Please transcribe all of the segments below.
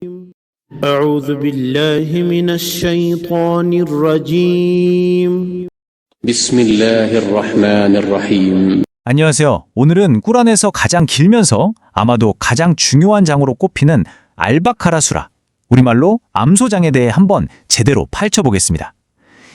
أعوذ بالله من الشيطان الرجيم بسم الله الرحمن الرحيم. 안녕하세요. 오늘은 꾸란에서 가장 길면서 아마도 가장 중요한 장으로 꼽히는 알바카라 수라, 우리말로 암소장에 대해 한번 제대로 파헤쳐보겠습니다.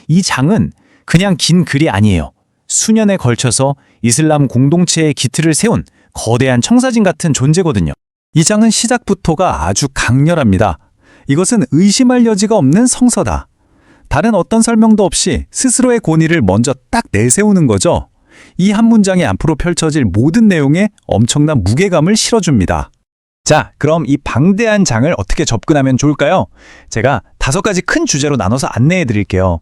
이 장은 그냥 긴 글이 아니에요. 수년에 걸쳐서 이슬람 공동체의 기틀을 세운 거대한 청사진 같은 존재거든요. 이 장은 시작부터가 아주 강렬합니다. 이것은 의심할 여지가 없는 성서다. 다른 어떤 설명도 없이 스스로의 권위를 먼저 딱 내세우는 거죠. 이 한 문장이 앞으로 펼쳐질 모든 내용에 엄청난 무게감을 실어줍니다. 자, 그럼 이 방대한 장을 어떻게 접근하면 좋을까요? 제가 5가지 큰 주제로 나눠서 안내해 드릴게요.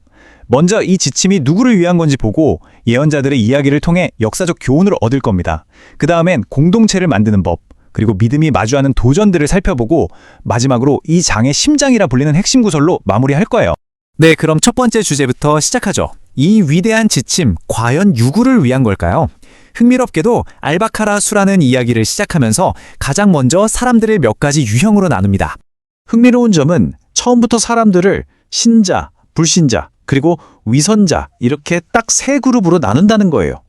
먼저 이 지침이 누구를 위한 건지 보고 예언자들의 이야기를 통해 역사적 교훈을 얻을 겁니다. 그 다음엔 공동체를 만드는 법, 그리고 믿음이 마주하는 도전들을 살펴보고 마지막으로 이 장의 심장이라 불리는 핵심 구설로 마무리할 거예요. 네, 그럼 첫 번째 주제부터 시작하죠. 이 위대한 지침, 과연 누구를 위한 걸까요? 흥미롭게도 알바카라 수라는 이야기를 시작하면서 가장 먼저 사람들을 몇 가지 유형으로 나눕니다. 흥미로운 점은 처음부터 사람들을 신자, 불신자, 그리고 위선자 이렇게 딱 3그룹으로 나눈다는 거예요.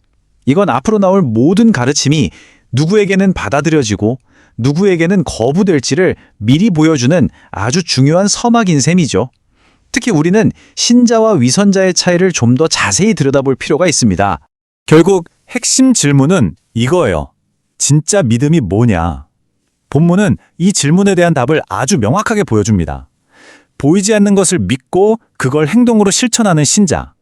이건 앞으로 나올 모든 가르침이 누구에게는 받아들여지고 누구에게는 거부될지를 미리 보여주는 아주 중요한 서막인 셈이죠. 특히 우리는 신자와 위선자의 차이를 좀 더 자세히 들여다볼 필요가 있습니다. 결국 핵심 질문은 이거예요. 진짜 믿음이 뭐냐? 본문은 이 질문에 대한 답을 아주 명확하게 보여줍니다. 보이지 않는 것을 믿고 그걸 행동으로 실천하는 신자,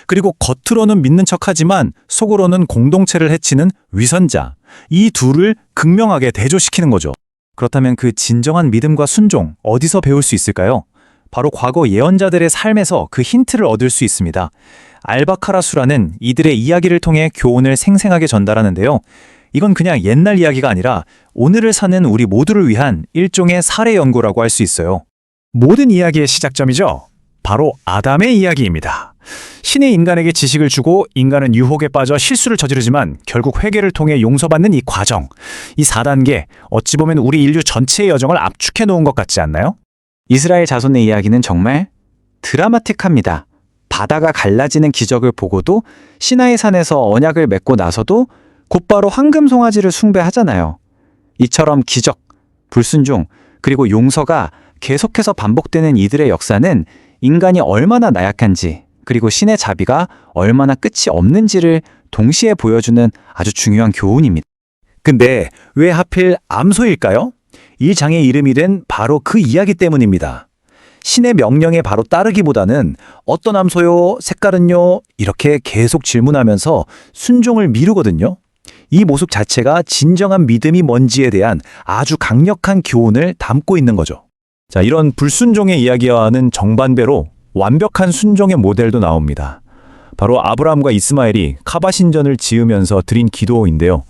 그리고 겉으로는 믿는 척하지만 속으로는 공동체를 해치는 위선자, 이 둘을 극명하게 대조시키는 거죠. 그렇다면 그 진정한 믿음과 순종 어디서 배울 수 있을까요? 바로 과거 예언자들의 삶에서 그 힌트를 얻을 수 있습니다. 알바카라 수라는 이들의 이야기를 통해 교훈을 생생하게 전달하는데요. 이건 그냥 옛날 이야기가 아니라 오늘을 사는 우리 모두를 위한 일종의 사례 연구라고 할 수 있어요. 모든 이야기의 시작점이죠. 바로 아담의 이야기입니다. 신이 인간에게 지식을 주고 인간은 유혹에 빠져 실수를 저지르지만 결국 회개를 통해 용서받는 이 과정, 이 4단계, 어찌 보면 우리 인류 전체의 여정을 압축해 놓은 것 같지 않나요? 이스라엘 자손의 이야기는 정말 드라마틱합니다. 바다가 갈라지는 기적을 보고도 시나이 산에서 언약을 맺고 나서도 곧바로 황금 송아지를 숭배하잖아요. 이처럼 기적, 불순종, 그리고 용서가 계속해서 반복되는 이들의 역사는 인간이 얼마나 나약한지, 그리고 신의 자비가 얼마나 끝이 없는지를 동시에 보여주는 아주 중요한 교훈입니다. 근데 왜 하필 암소일까요? 이 장의 이름이 된 바로 그 이야기 때문입니다. 신의 명령에 바로 따르기보다는 어떤 암소요, 색깔은요, 이렇게 계속 질문하면서 순종을 미루거든요. 이 모습 자체가 진정한 믿음이 뭔지에 대한 아주 강력한 교훈을 담고 있는 거죠. 자, 이런 불순종의 이야기와는 정반대로 완벽한 순종의 모델도 나옵니다. 바로 아브라함과 이스마엘이 카바 신전을 지으면서 드린 기도인데요.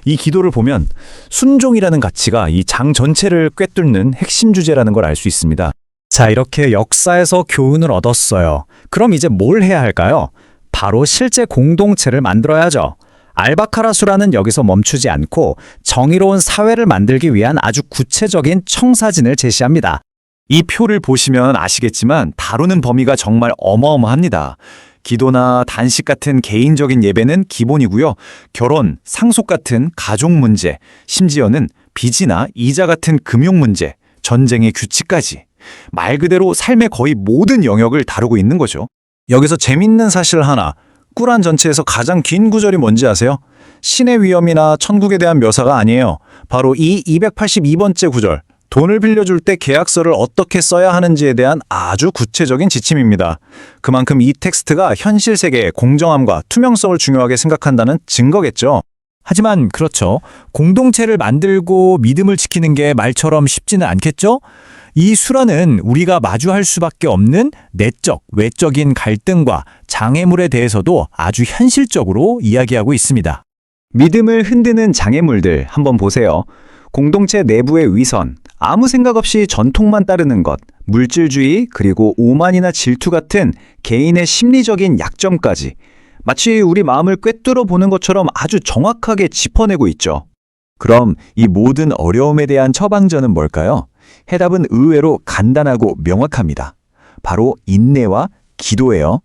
이 기도를 보면 순종이라는 가치가 이 장 전체를 꿰뚫는 핵심 주제라는 걸 알 수 있습니다. 자, 이렇게 역사에서 교훈을 얻었어요. 그럼 이제 뭘 해야 할까요? 바로 실제 공동체를 만들어야죠. 알바카라 수라는 여기서 멈추지 않고 정의로운 사회를 만들기 위한 아주 구체적인 청사진을 제시합니다. 이 표를 보시면 아시겠지만 다루는 범위가 정말 어마어마합니다. 기도나 단식 같은 개인적인 예배는 기본이고요. 결혼, 상속 같은 가족 문제, 심지어는 빚이나 이자 같은 금융 문제, 전쟁의 규칙까지 말 그대로 삶의 거의 모든 영역을 다루고 있는 거죠. 여기서 재밌는 사실 하나, 꾸란 전체에서 가장 긴 구절이 뭔지 아세요? 신의 위엄이나 천국에 대한 묘사가 아니에요. 바로 이 282번째 구절. 돈을 빌려줄 때 계약서를 어떻게 써야 하는지에 대한 아주 구체적인 지침입니다. 그만큼 이 텍스트가 현실 세계의 공정함과 투명성을 중요하게 생각한다는 증거겠죠. 하지만 그렇죠. 공동체를 만들고 믿음을 지키는 게 말처럼 쉽지는 않겠죠? 이 수라는 우리가 마주할 수밖에 없는 내적, 외적인 갈등과 장애물에 대해서도 아주 현실적으로 이야기하고 있습니다. 믿음을 흔드는 장애물들 한번 보세요. 공동체 내부의 위선, 아무 생각 없이 전통만 따르는 것, 물질주의, 그리고 오만이나 질투 같은 개인의 심리적인 약점까지 마치 우리 마음을 꿰뚫어 보는 것처럼 아주 정확하게 짚어내고 있죠. 그럼 이 모든 어려움에 대한 처방전은 뭘까요? 해답은 의외로 간단하고 명확합니다. 바로 인내와 기도예요.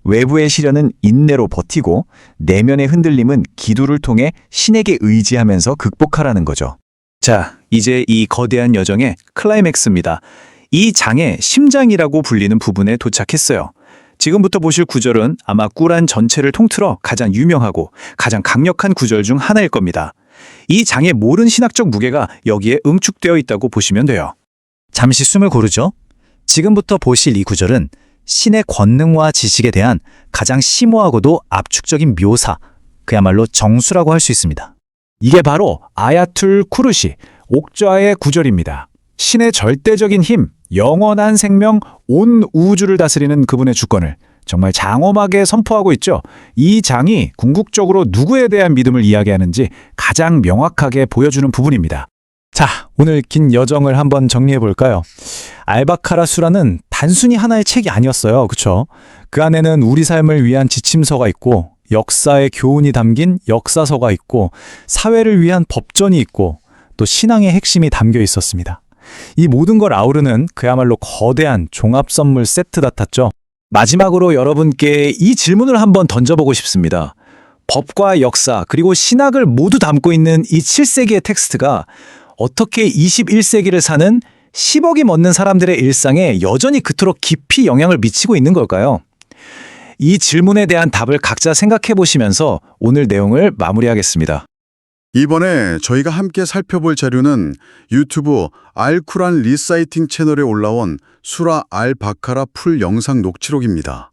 외부의 시련은 인내로 버티고 내면의 흔들림은 기도를 통해 신에게 의지하면서 극복하라는 거죠. 자, 이제 이 거대한 여정의 클라이맥스입니다. 이 장의 심장이라고 불리는 부분에 도착했어요. 지금부터 보실 구절은 아마 꾸란 전체를 통틀어 가장 유명하고 가장 강력한 구절 중 하나일 겁니다. 이 장의 모든 신학적 무게가 여기에 응축되어 있다고 보시면 돼요. 잠시 숨을 고르죠. 지금부터 보실 이 구절은 신의 권능과 지식에 대한 가장 심오하고도 압축적인 묘사, 그야말로 정수라고 할 수 있습니다. 이게 바로 아야툴 쿠르시, 옥좌의 구절입니다. 신의 절대적인 힘, 영원한 생명, 온 우주를 다스리는 그분의 주권을 정말 장엄하게 선포하고 있죠. 이 장이 궁극적으로 누구에 대한 믿음을 이야기하는지 가장 명확하게 보여주는 부분입니다. 자, 오늘 긴 여정을 한번 정리해 볼까요? 알바카라 수라는 단순히 하나의 책이 아니었어요. 그렇죠? 그 안에는 우리 삶을 위한 지침서가 있고 역사의 교훈이 담긴 역사서가 있고 사회를 위한 법전이 있고 또 신앙의 핵심이 담겨 있었습니다. 이 모든 걸 아우르는 그야말로 거대한 종합 선물 세트 같았죠. 마지막으로 여러분께 이 질문을 한번 던져보고 싶습니다. 법과 역사 그리고 신학을 모두 담고 있는 이 7세기의 텍스트가 어떻게 21세기를 사는 10억이 넘는 사람들의 일상에 여전히 그토록 깊이 영향을 미치고 있는 걸까요? 이 질문에 대한 답을 각자 생각해 보시면서 오늘 내용을 마무리하겠습니다. 이번에 저희가 함께 살펴볼 자료는 유튜브 알쿠란 리사이팅 채널에 올라온 수라 알바카라 풀 영상 녹취록입니다.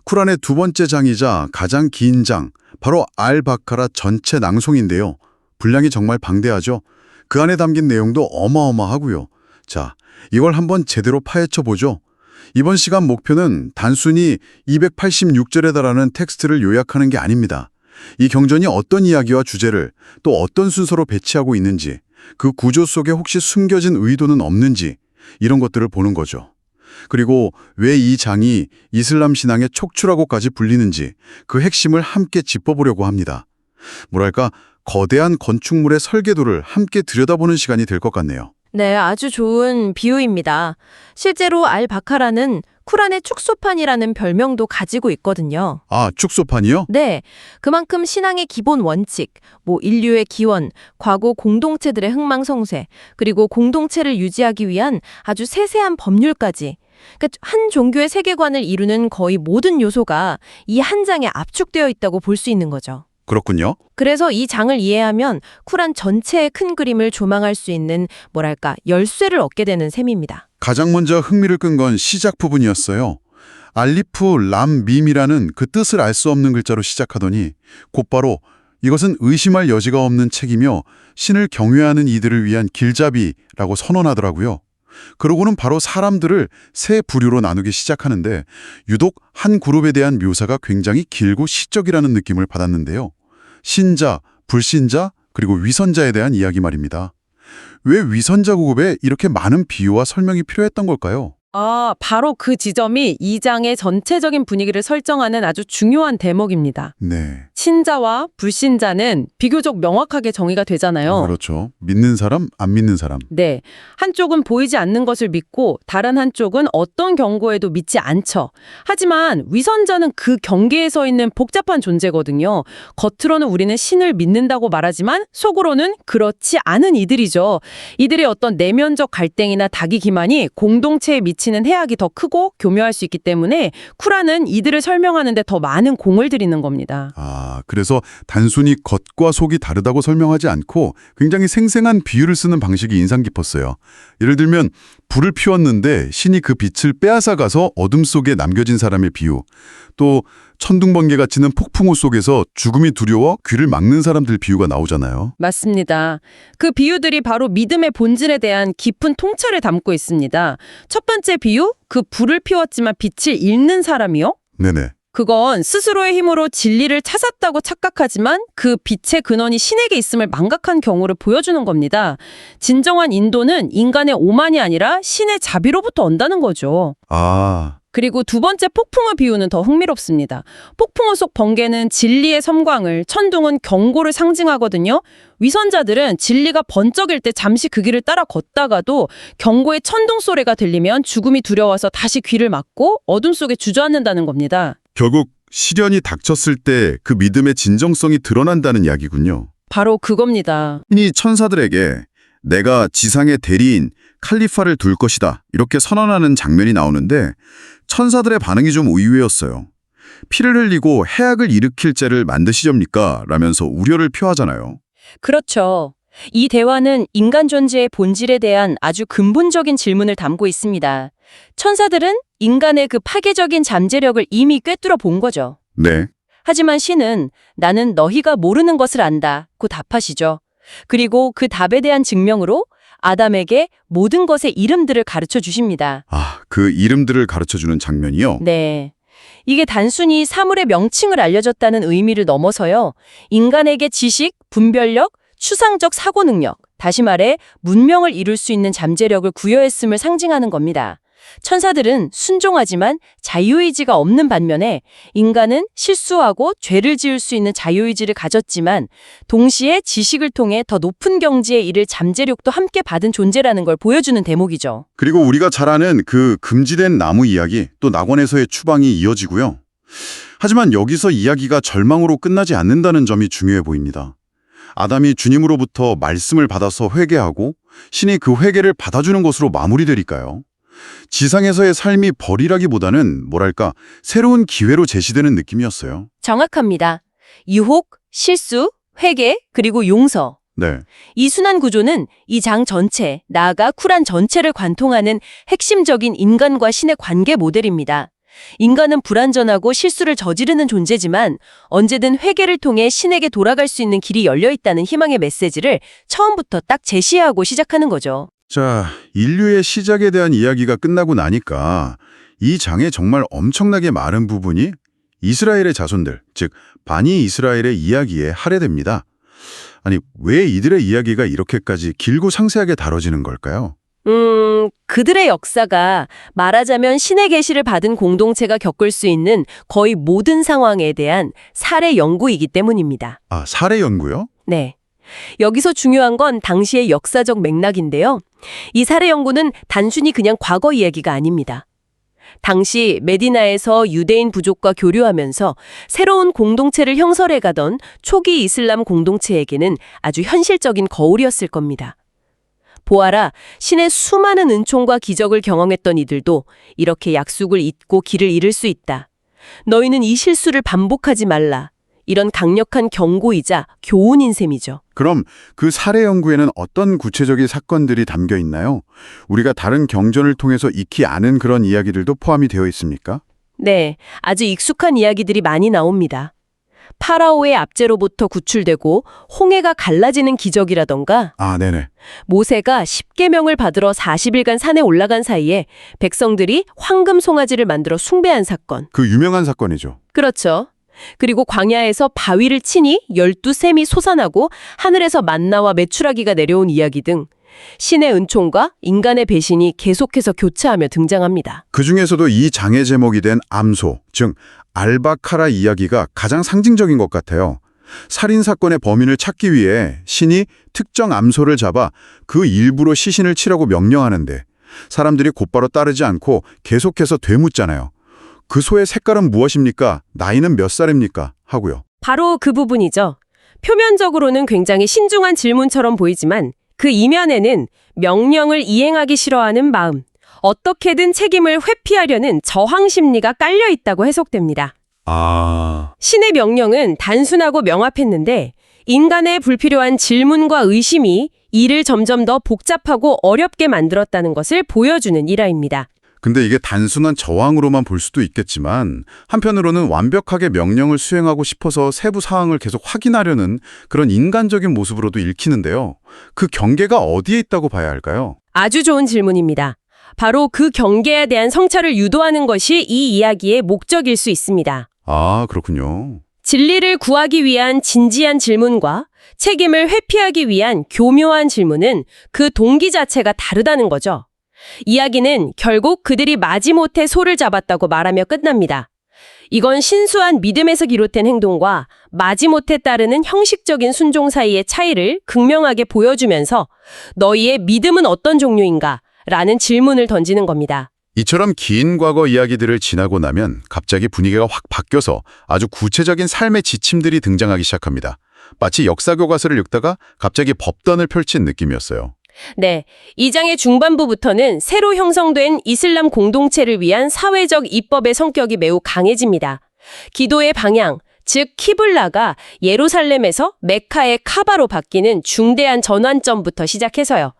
쿠란의 두 번째 장이자 가장 긴 장, 바로 알바카라 전체 낭송인데요. 분량이 정말 방대하죠. 그 안에 담긴 내용도 어마어마하고요. 자, 이걸 한번 제대로 파헤쳐 보죠. 이번 시간 목표는 단순히 286절에 달하는 텍스트를 요약하는 게 아닙니다. 이 경전이 어떤 이야기와 주제를 또 어떤 순서로 배치하고 있는지, 그 구조 속에 혹시 숨겨진 의도는 없는지 이런 것들을 보는 거죠. 그리고 왜 이 장이 이슬람 신앙의 촉추라고까지 불리는지 그 핵심을 함께 짚어보려고 합니다. 뭐랄까, 거대한 건축물의 설계도를 함께 들여다보는 시간이 될 것 같네요. 네, 아주 좋은 비유입니다. 실제로 알바카라는 쿠란의 축소판이라는 별명도 가지고 있거든요. 아, 축소판이요? 네, 그만큼 신앙의 기본 원칙, 인류의 기원, 과거 공동체들의 흥망성쇠, 그리고 공동체를 유지하기 위한 아주 세세한 법률까지, 그러니까 한 종교의 세계관을 이루는 거의 모든 요소가 이 한 장에 압축되어 있다고 볼 수 있는 거죠. 그렇군요. 그래서 이 장을 이해하면 쿠란 전체의 큰 그림을 조망할 수 있는 열쇠를 얻게 되는 셈입니다. 가장 먼저 흥미를 끈 건 시작 부분이었어요. 알리프 람 밈이라는 그 뜻을 알 수 없는 글자로 시작하더니 곧바로 이것은 의심할 여지가 없는 책이며 신을 경외하는 이들을 위한 길잡이라고 선언하더라고요. 그러고는 바로 사람들을 세 부류로 나누기 시작하는데 유독 한 그룹에 대한 묘사가 굉장히 길고 시적이라는 느낌을 받았는데요. 신자, 불신자, 그리고 위선자에 대한 이야기 말입니다. 왜 위선자 그룹에 이렇게 많은 비유와 설명이 필요했던 걸까요? 바로 그 지점이 이 장의 전체적인 분위기를 설정하는 아주 중요한 대목입니다. 네. 신자와 불신자는 비교적 명확하게 정의가 되잖아요. 그렇죠. 믿는 사람, 안 믿는 사람. 네. 한쪽은 보이지 않는 것을 믿고 다른 한쪽은 어떤 경고에도 믿지 않죠. 하지만 위선자는 그 경계에 서 있는 복잡한 존재거든요. 겉으로는 우리는 신을 믿는다고 말하지만 속으로는 그렇지 않은 이들이죠. 이들의 어떤 내면적 갈등이나 다기 기만이 공동체에 미치는 해악이 더 크고 교묘할 수 있기 때문에 쿠란은 이들을 설명하는 데 더 많은 공을 들이는 겁니다. 그래서 단순히 겉과 속이 다르다고 설명하지 않고 굉장히 생생한 비유를 쓰는 방식이 인상 깊었어요. 예를 들면 불을 피웠는데 신이 그 빛을 빼앗아 가서 어둠 속에 남겨진 사람의 비유, 또 천둥번개가 치는 폭풍우 속에서 죽음이 두려워 귀를 막는 사람들 비유가 나오잖아요. 맞습니다. 그 비유들이 바로 믿음의 본질에 대한 깊은 통찰을 담고 있습니다. 첫 번째 비유, 그 불을 피웠지만 빛을 잃는 사람이요? 네네. 그건 스스로의 힘으로 진리를 찾았다고 착각하지만 그 빛의 근원이 신에게 있음을 망각한 경우를 보여주는 겁니다. 진정한 인도는 인간의 오만이 아니라 신의 자비로부터 온다는 거죠. 그리고 두 번째 폭풍우 비유는 더 흥미롭습니다. 폭풍우 속 번개는 진리의 섬광을, 천둥은 경고를 상징하거든요. 위선자들은 진리가 번쩍일 때 잠시 그 길을 따라 걷다가도 경고의 천둥 소리가 들리면 죽음이 두려워서 다시 귀를 막고 어둠 속에 주저앉는다는 겁니다. 결국 시련이 닥쳤을 때 그 믿음의 진정성이 드러난다는 이야기군요. 바로 그겁니다. 이 천사들에게 내가 지상의 대리인 칼리파를 둘 것이다 이렇게 선언하는 장면이 나오는데 천사들의 반응이 좀 의외였어요. 피를 흘리고 해악을 일으킬 죄를 만드시렵니까? 라면서 우려를 표하잖아요. 그렇죠. 이 대화는 인간 존재의 본질에 대한 아주 근본적인 질문을 담고 있습니다. 천사들은 인간의 그 파괴적인 잠재력을 이미 꿰뚫어 본 거죠. 네. 하지만 신은 나는 너희가 모르는 것을 안다고 답하시죠. 그리고 그 답에 대한 증명으로 아담에게 모든 것의 이름들을 가르쳐 주십니다. 아, 그 이름들을 가르쳐주는 장면이요? 네. 이게 단순히 사물의 명칭을 알려줬다는 의미를 넘어서요. 인간에게 지식, 분별력, 추상적 사고 능력, 다시 말해 문명을 이룰 수 있는 잠재력을 부여했음을 상징하는 겁니다. 천사들은 순종하지만 자유의지가 없는 반면에 인간은 실수하고 죄를 지을 수 있는 자유의지를 가졌지만 동시에 지식을 통해 더 높은 경지에 이를 잠재력도 함께 받은 존재라는 걸 보여주는 대목이죠. 그리고 우리가 잘 아는 그 금지된 나무 이야기, 또 낙원에서의 추방이 이어지고요. 하지만 여기서 이야기가 절망으로 끝나지 않는다는 점이 중요해 보입니다. 아담이 주님으로부터 말씀을 받아서 회개하고 신이 그 회개를 받아주는 것으로 마무리되니까요. 지상에서의 삶이 벌이라기보다는 뭐랄까 새로운 기회로 제시되는 느낌이었어요. 정확합니다. 유혹, 실수, 회개, 그리고 용서. 네. 이 순환 구조는 이 장 전체, 나아가 쿨한 전체를 관통하는 핵심적인 인간과 신의 관계 모델입니다. 인간은 불완전하고 실수를 저지르는 존재지만 언제든 회개를 통해 신에게 돌아갈 수 있는 길이 열려 있다는 희망의 메시지를 처음부터 딱 제시하고 시작하는 거죠. 자, 인류의 시작에 대한 이야기가 끝나고 나니까 이 장의 정말 엄청나게 많은 부분이 이스라엘의 자손들, 즉 바니 이스라엘의 이야기에 할애됩니다. 아니, 왜 이들의 이야기가 이렇게까지 길고 상세하게 다뤄지는 걸까요? 그들의 역사가 말하자면 신의 계시를 받은 공동체가 겪을 수 있는 거의 모든 상황에 대한 사례 연구이기 때문입니다. 아, 사례 연구요? 네. 여기서 중요한 건 당시의 역사적 맥락인데요. 이 사례 연구는 단순히 그냥 과거 이야기가 아닙니다. 당시 메디나에서 유대인 부족과 교류하면서 새로운 공동체를 형성해 가던 초기 이슬람 공동체에게는 아주 현실적인 거울이었을 겁니다. 보아라, 신의 수많은 은총과 기적을 경험했던 이들도 이렇게 약속을 잊고 길을 잃을 수 있다. 너희는 이 실수를 반복하지 말라. 이런 강력한 경고이자 교훈인 셈이죠. 그럼 그 사례 연구에는 어떤 구체적인 사건들이 담겨 있나요? 우리가 다른 경전을 통해서 익히 아는 그런 이야기들도 포함이 되어 있습니까? 네, 아주 익숙한 이야기들이 많이 나옵니다. 파라오의 압제로부터 구출되고 홍해가 갈라지는 기적이라던가 아, 네네. 모세가 10계명을 받으러 40일간 산에 올라간 사이에 백성들이 황금 송아지를 만들어 숭배한 사건. 그 유명한 사건이죠. 그렇죠. 그리고 광야에서 바위를 치니 12샘이 솟아나고 하늘에서 만나와 메추라기가 내려온 이야기 등 신의 은총과 인간의 배신이 계속해서 교차하며 등장합니다. 그중에서도 이 장의 제목이 된 암소, 즉 알바카라 이야기가 가장 상징적인 것 같아요. 살인사건의 범인을 찾기 위해 신이 특정 암소를 잡아 그 일부로 시신을 치라고 명령하는데 사람들이 곧바로 따르지 않고 계속해서 되묻잖아요. 그 소의 색깔은 무엇입니까? 나이는 몇 살입니까? 하고요. 바로 그 부분이죠. 표면적으로는 굉장히 신중한 질문처럼 보이지만 그 이면에는 명령을 이행하기 싫어하는 마음, 어떻게든 책임을 회피하려는 저항 심리가 깔려 있다고 해석됩니다. 아... 신의 명령은 단순하고 명확했는데 인간의 불필요한 질문과 의심이 이를 점점 더 복잡하고 어렵게 만들었다는 것을 보여주는 일화입니다. 근데 이게 단순한 저항으로만 볼 수도 있겠지만 한편으로는 완벽하게 명령을 수행하고 싶어서 세부 사항을 계속 확인하려는 그런 인간적인 모습으로도 읽히는데요. 그 경계가 어디에 있다고 봐야 할까요? 아주 좋은 질문입니다. 바로 그 경계에 대한 성찰을 유도하는 것이 이 이야기의 목적일 수 있습니다. 아, 그렇군요. 진리를 구하기 위한 진지한 질문과 책임을 회피하기 위한 교묘한 질문은 그 동기 자체가 다르다는 거죠. 이야기는 결국 그들이 마지못해 소를 잡았다고 말하며 끝납니다. 이건 신수한 믿음에서 비롯된 행동과 마지못해 따르는 형식적인 순종 사이의 차이를 극명하게 보여주면서 너희의 믿음은 어떤 종류인가? 라는 질문을 던지는 겁니다. 이처럼 긴 과거 이야기들을 지나고 나면 갑자기 분위기가 확 바뀌어서 아주 구체적인 삶의 지침들이 등장하기 시작합니다. 마치 역사 교과서를 읽다가 갑자기 법단을 펼친 느낌이었어요. 네, 이 장의 중반부부터는 새로 형성된 이슬람 공동체를 위한 사회적 입법의 성격이 매우 강해집니다. 기도의 방향, 즉 키블라가 예루살렘에서 메카의 카바로 바뀌는 중대한 전환점부터 시작해서요.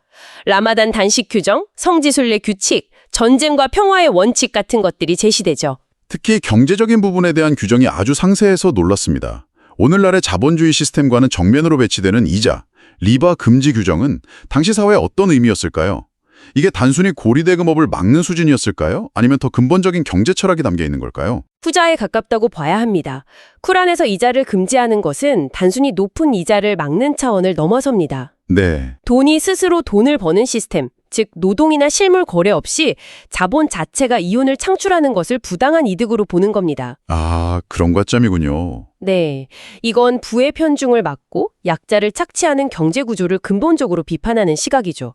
라마단 단식 규정, 성지순례 규칙, 전쟁과 평화의 원칙 같은 것들이 제시되죠. 특히 경제적인 부분에 대한 규정이 아주 상세해서 놀랐습니다. 오늘날의 자본주의 시스템과는 정면으로 배치되는 이자, 리바 금지 규정은 당시 사회에 어떤 의미였을까요? 이게 단순히 고리대금업을 막는 수준이었을까요? 아니면 더 근본적인 경제 철학이 담겨 있는 걸까요? 후자에 가깝다고 봐야 합니다. 쿠란에서 이자를 금지하는 것은 단순히 높은 이자를 막는 차원을 넘어섭니다. 네. 돈이 스스로 돈을 버는 시스템, 즉 노동이나 실물 거래 없이 자본 자체가 이윤을 창출하는 것을 부당한 이득으로 보는 겁니다. 아, 그런 관점이군요. 네, 이건 부의 편중을 막고 약자를 착취하는 경제 구조를 근본적으로 비판하는 시각이죠.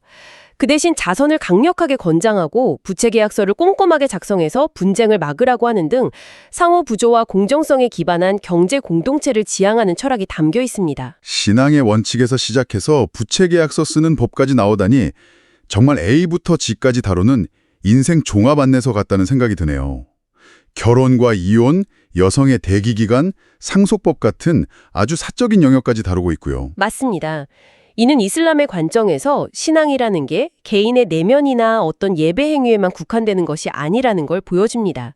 그 대신 자선을 강력하게 권장하고 부채 계약서를 꼼꼼하게 작성해서 분쟁을 막으라고 하는 등 상호 부조와 공정성에 기반한 경제 공동체를 지향하는 철학이 담겨 있습니다. 신앙의 원칙에서 시작해서 부채 계약서 쓰는 법까지 나오다니 정말 A부터 G까지 다루는 인생 종합 안내서 같다는 생각이 드네요. 결혼과 이혼, 여성의 대기기간, 상속법 같은 아주 사적인 영역까지 다루고 있고요. 맞습니다. 이는 이슬람의 관점에서 신앙이라는 게 개인의 내면이나 어떤 예배 행위에만 국한되는 것이 아니라는 걸 보여줍니다.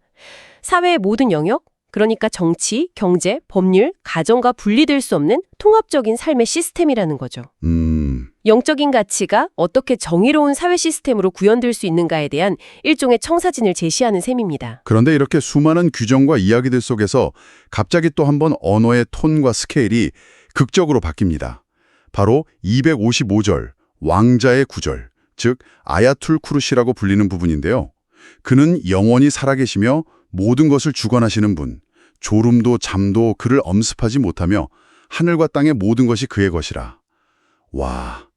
사회의 모든 영역, 그러니까 정치, 경제, 법률, 가정과 분리될 수 없는 통합적인 삶의 시스템이라는 거죠. 영적인 가치가 어떻게 정의로운 사회 시스템으로 구현될 수 있는가에 대한 일종의 청사진을 제시하는 셈입니다. 그런데 이렇게 수많은 규정과 이야기들 속에서 갑자기 또 한 번 언어의 톤과 스케일이 극적으로 바뀝니다. 바로 255절, 왕자의 구절, 즉 아야툴 쿠르시라고 불리는 부분인데요. 그는 영원히 살아계시며 모든 것을 주관하시는 분, 졸음도 잠도 그를 엄습하지 못하며 하늘과 땅의 모든 것이 그의 것이라. 와,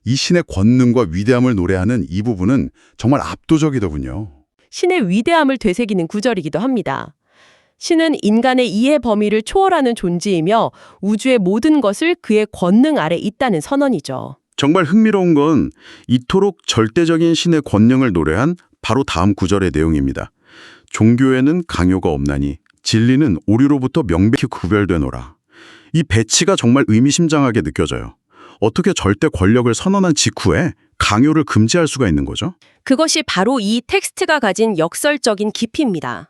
이 신의 권능과 위대함을 노래하는 이 부분은 정말 압도적이더군요. 신의 위대함을 되새기는 구절이기도 합니다. 신은 인간의 이해 범위를 초월하는 존재이며 우주의 모든 것을 그의 권능 아래 있다는 선언이죠. 정말 흥미로운 건 이토록 절대적인 신의 권능을 노래한 바로 다음 구절의 내용입니다. 종교에는 강요가 없나니 진리는 오류로부터 명백히 구별되노라. 이 배치가 정말 의미심장하게 느껴져요. 어떻게 절대 권력을 선언한 직후에 강요를 금지할 수가 있는 거죠? 그것이 바로 이 텍스트가 가진 역설적인 깊이입니다.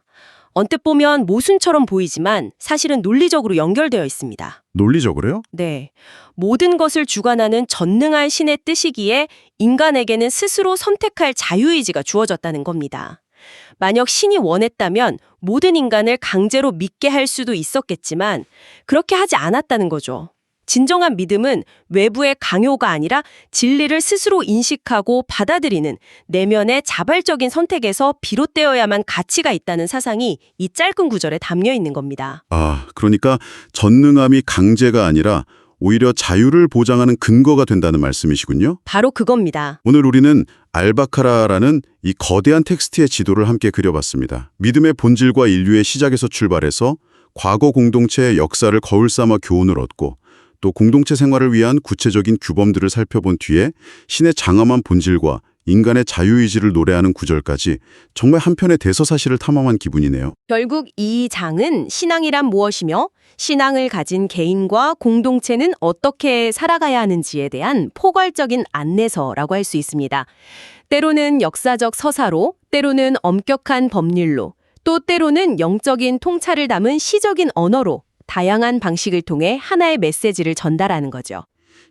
언뜻 보면 모순처럼 보이지만 사실은 논리적으로 연결되어 있습니다. 논리적으로요? 네. 모든 것을 주관하는 전능한 신의 뜻이기에 인간에게는 스스로 선택할 자유의지가 주어졌다는 겁니다. 만약 신이 원했다면 모든 인간을 강제로 믿게 할 수도 있었겠지만 그렇게 하지 않았다는 거죠. 진정한 믿음은 외부의 강요가 아니라 진리를 스스로 인식하고 받아들이는 내면의 자발적인 선택에서 비롯되어야만 가치가 있다는 사상이 이 짧은 구절에 담겨 있는 겁니다. 아, 그러니까 전능함이 강제가 아니라 오히려 자유를 보장하는 근거가 된다는 말씀이시군요. 바로 그겁니다. 오늘 우리는 알바카라라는 이 거대한 텍스트의 지도를 함께 그려봤습니다. 믿음의 본질과 인류의 시작에서 출발해서 과거 공동체의 역사를 거울 삼아 교훈을 얻고 또 공동체 생활을 위한 구체적인 규범들을 살펴본 뒤에 신의 장엄한 본질과 인간의 자유의지를 노래하는 구절까지 정말 한편의 대서사시를 탐험한 기분이네요. 결국 이 장은 신앙이란 무엇이며 신앙을 가진 개인과 공동체는 어떻게 살아가야 하는지에 대한 포괄적인 안내서라고 할 수 있습니다. 때로는 역사적 서사로, 때로는 엄격한 법률로, 또 때로는 영적인 통찰을 담은 시적인 언어로 다양한 방식을 통해 하나의 메시지를 전달하는 거죠.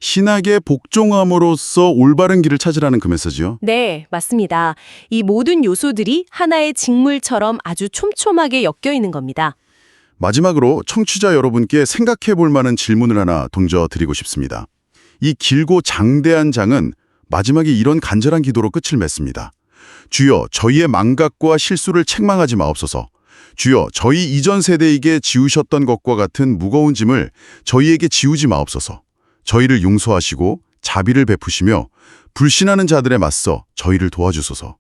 신학의 복종함으로써 올바른 길을 찾으라는 그 메시지요? 네, 맞습니다. 이 모든 요소들이 하나의 직물처럼 아주 촘촘하게 엮여 있는 겁니다. 마지막으로 청취자 여러분께 생각해 볼 만한 질문을 하나 던져드리고 싶습니다. 이 길고 장대한 장은 마지막에 이런 간절한 기도로 끝을 맺습니다. 주여 저희의 망각과 실수를 책망하지 마옵소서. 주여 저희 이전 세대에게 지우셨던 것과 같은 무거운 짐을 저희에게 지우지 마옵소서. 저희를 용서하시고 자비를 베푸시며 불신하는 자들에 맞서 저희를 도와주소서.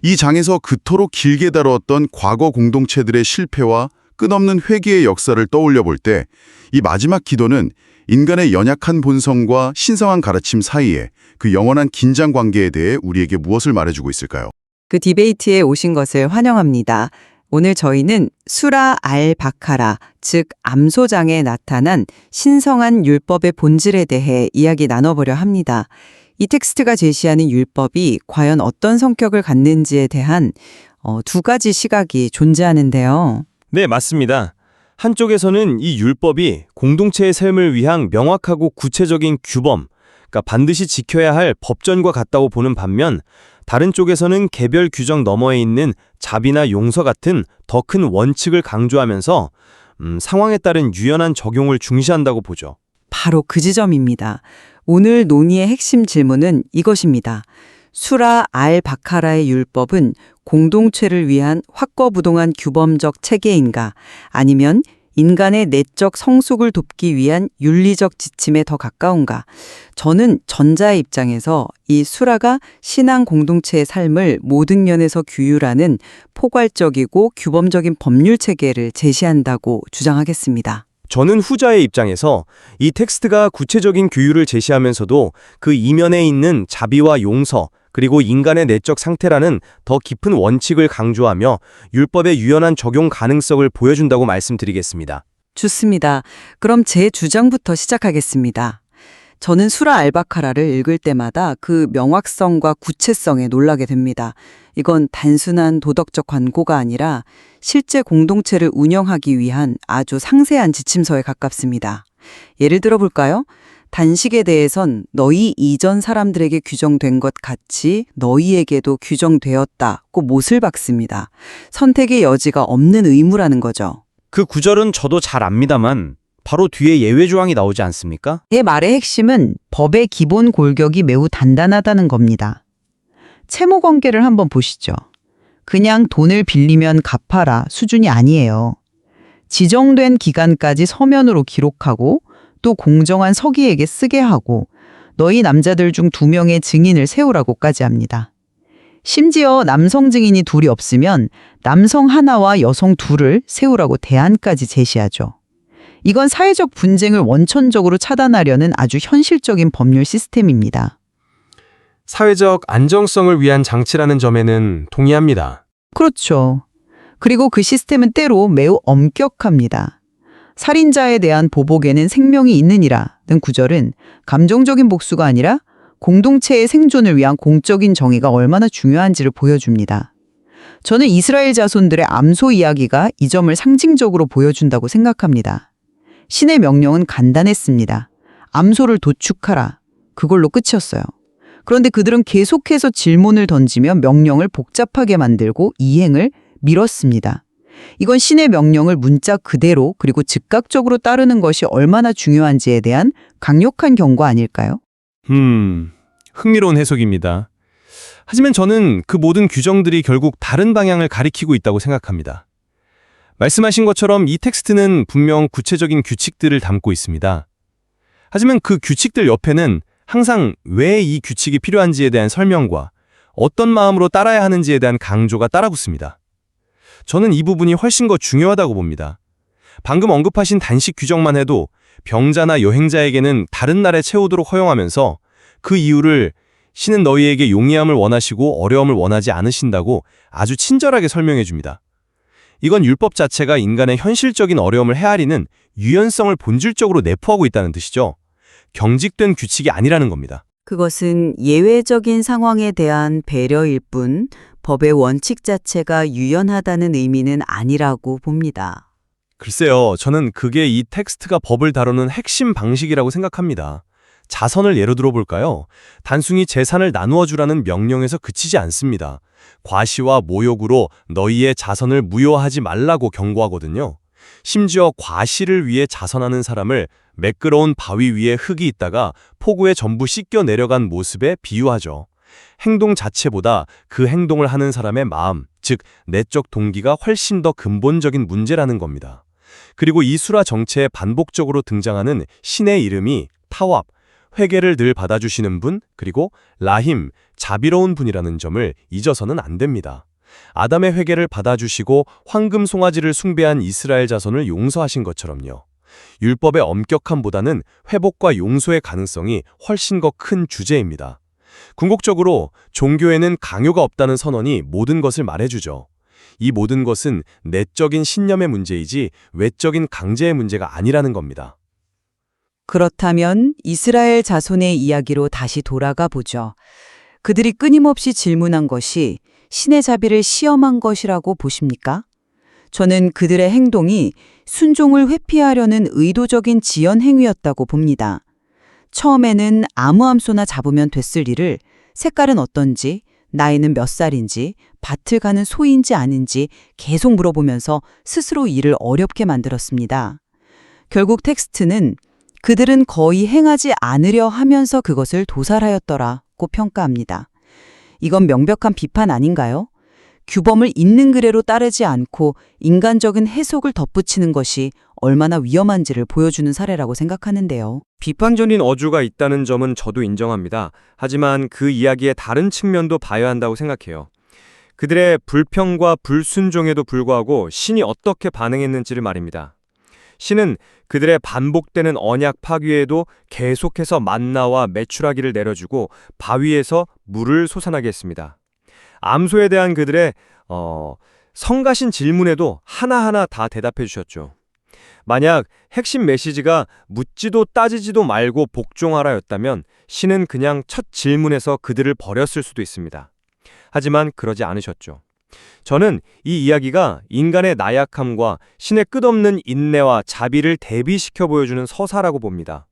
이 장에서 그토록 길게 다루었던 과거 공동체들의 실패와 끝없는 회개의 역사를 떠올려 볼 때 이 마지막 기도는 인간의 연약한 본성과 신성한 가르침 사이에 그 영원한 긴장 관계에 대해 우리에게 무엇을 말해주고 있을까요? 그 디베이트에 오신 것을 환영합니다. 오늘 저희는 수라 알 바카라, 즉 암소장에 나타난 신성한 율법의 본질에 대해 이야기 나눠보려 합니다. 이 텍스트가 제시하는 율법이 과연 어떤 성격을 갖는지에 대한 두 가지 시각이 존재하는데요. 네, 맞습니다. 한쪽에서는 이 율법이 공동체의 삶을 위한 명확하고 구체적인 규범, 그러니까 반드시 지켜야 할 법전과 같다고 보는 반면 다른 쪽에서는 개별 규정 너머에 있는 자비나 용서 같은 더 큰 원칙을 강조하면서 상황에 따른 유연한 적용을 중시한다고 보죠. 바로 그 지점입니다. 오늘 논의의 핵심 질문은 이것입니다. 수라 알 바카라의 율법은 공동체를 위한 확고부동한 규범적 체계인가, 아니면 인간의 내적 성숙을 돕기 위한 윤리적 지침에 더 가까운가? 저는 전자의 입장에서 이 수라가 신앙 공동체의 삶을 모든 면에서 규율하는 포괄적이고 규범적인 법률 체계를 제시한다고 주장하겠습니다. 저는 후자의 입장에서 이 텍스트가 구체적인 규율을 제시하면서도 그 이면에 있는 자비와 용서, 그리고 인간의 내적 상태라는 더 깊은 원칙을 강조하며 율법의 유연한 적용 가능성을 보여준다고 말씀드리겠습니다. 좋습니다. 그럼 제 주장부터 시작하겠습니다. 저는 수라 알바카라를 읽을 때마다 그 명확성과 구체성에 놀라게 됩니다. 이건 단순한 도덕적 권고가 아니라 실제 공동체를 운영하기 위한 아주 상세한 지침서에 가깝습니다. 예를 들어 볼까요? 단식에 대해선 너희 이전 사람들에게 규정된 것 같이 너희에게도 규정되었다고 못을 박습니다. 선택의 여지가 없는 의무라는 거죠. 그 구절은 저도 잘 압니다만 바로 뒤에 예외 조항이 나오지 않습니까? 제 말의 핵심은 법의 기본 골격이 매우 단단하다는 겁니다. 채무 관계를 한번 보시죠. 그냥 돈을 빌리면 갚아라 수준이 아니에요. 지정된 기간까지 서면으로 기록하고 또 공정한 서기에게 쓰게 하고 너희 남자들 중 2명의 증인을 세우라고까지 합니다. 심지어 남성 증인이 둘이 없으면 남성 하나와 여성 둘을 세우라고 대안까지 제시하죠. 이건 사회적 분쟁을 원천적으로 차단하려는 아주 현실적인 법률 시스템입니다. 사회적 안정성을 위한 장치라는 점에는 동의합니다. 그렇죠. 그리고 그 시스템은 때로 매우 엄격합니다. 살인자에 대한 보복에는 생명이 있느니라는 구절은 감정적인 복수가 아니라 공동체의 생존을 위한 공적인 정의가 얼마나 중요한지를 보여줍니다. 저는 이스라엘 자손들의 암소 이야기가 이 점을 상징적으로 보여준다고 생각합니다. 신의 명령은 간단했습니다. 암소를 도축하라. 그걸로 끝이었어요. 그런데 그들은 계속해서 질문을 던지며 명령을 복잡하게 만들고 이행을 미뤘습니다. 이건 신의 명령을 문자 그대로 그리고 즉각적으로 따르는 것이 얼마나 중요한지에 대한 강력한 경고 아닐까요? 흥미로운 해석입니다. 하지만 저는 그 모든 규정들이 결국 다른 방향을 가리키고 있다고 생각합니다. 말씀하신 것처럼 이 텍스트는 분명 구체적인 규칙들을 담고 있습니다. 하지만 그 규칙들 옆에는 항상 왜 이 규칙이 필요한지에 대한 설명과 어떤 마음으로 따라야 하는지에 대한 강조가 따라붙습니다. 저는 이 부분이 훨씬 더 중요하다고 봅니다. 방금 언급하신 단식 규정만 해도 병자나 여행자에게는 다른 날에 채우도록 허용하면서 그 이유를 신은 너희에게 용이함을 원하시고 어려움을 원하지 않으신다고 아주 친절하게 설명해 줍니다. 이건 율법 자체가 인간의 현실적인 어려움을 헤아리는 유연성을 본질적으로 내포하고 있다는 뜻이죠. 경직된 규칙이 아니라는 겁니다. 그것은 예외적인 상황에 대한 배려일 뿐 법의 원칙 자체가 유연하다는 의미는 아니라고 봅니다. 글쎄요, 저는 그게 이 텍스트가 법을 다루는 핵심 방식이라고 생각합니다. 자선을 예로 들어볼까요? 단순히 재산을 나누어 주라는 명령에서 그치지 않습니다. 과시와 모욕으로 너희의 자선을 무효하지 말라고 경고하거든요. 심지어 과시를 위해 자선하는 사람을 매끄러운 바위 위에 흙이 있다가 폭우에 전부 씻겨 내려간 모습에 비유하죠. 행동 자체보다 그 행동을 하는 사람의 마음, 즉 내적 동기가 훨씬 더 근본적인 문제라는 겁니다. 그리고 이 수라 정체에 반복적으로 등장하는 신의 이름이 타왑, 회개를 늘 받아주시는 분, 그리고 라힘, 자비로운 분이라는 점을 잊어서는 안 됩니다. 아담의 회개를 받아주시고 황금 송아지를 숭배한 이스라엘 자손을 용서하신 것처럼요. 율법의 엄격함보다는 회복과 용서의 가능성이 훨씬 더 큰 주제입니다. 궁극적으로 종교에는 강요가 없다는 선언이 모든 것을 말해주죠. 이 모든 것은 내적인 신념의 문제이지 외적인 강제의 문제가 아니라는 겁니다. 그렇다면 이스라엘 자손의 이야기로 다시 돌아가 보죠. 그들이 끊임없이 질문한 것이 신의 자비를 시험한 것이라고 보십니까? 저는 그들의 행동이 순종을 회피하려는 의도적인 지연 행위였다고 봅니다. 처음에는 아무 암소나 잡으면 됐을 일을 색깔은 어떤지, 나이는 몇 살인지, 밭을 가는 소인지 아닌지 계속 물어보면서 스스로 일을 어렵게 만들었습니다. 결국 텍스트는 그들은 거의 행하지 않으려 하면서 그것을 도살하였더라고 평가합니다. 이건 명백한 비판 아닌가요? 규범을 있는 그대로 따르지 않고 인간적인 해석을 덧붙이는 것이 얼마나 위험한지를 보여주는 사례라고 생각하는데요. 비판적인 어조가 있다는 점은 저도 인정합니다. 하지만 그 이야기의 다른 측면도 봐야 한다고 생각해요. 그들의 불평과 불순종에도 불구하고 신이 어떻게 반응했는지를 말입니다. 신은 그들의 반복되는 언약 파괴에도 계속해서 만나와 메추라기를 내려주고 바위에서 물을 솟아나게 했습니다. 암소에 대한 그들의 성가신 질문에도 하나하나 다 대답해 주셨죠. 만약 핵심 메시지가 묻지도 따지지도 말고 복종하라였다면 신은 그냥 첫 질문에서 그들을 버렸을 수도 있습니다. 하지만 그러지 않으셨죠. 저는 이 이야기가 인간의 나약함과 신의 끝없는 인내와 자비를 대비시켜 보여주는 서사라고 봅니다.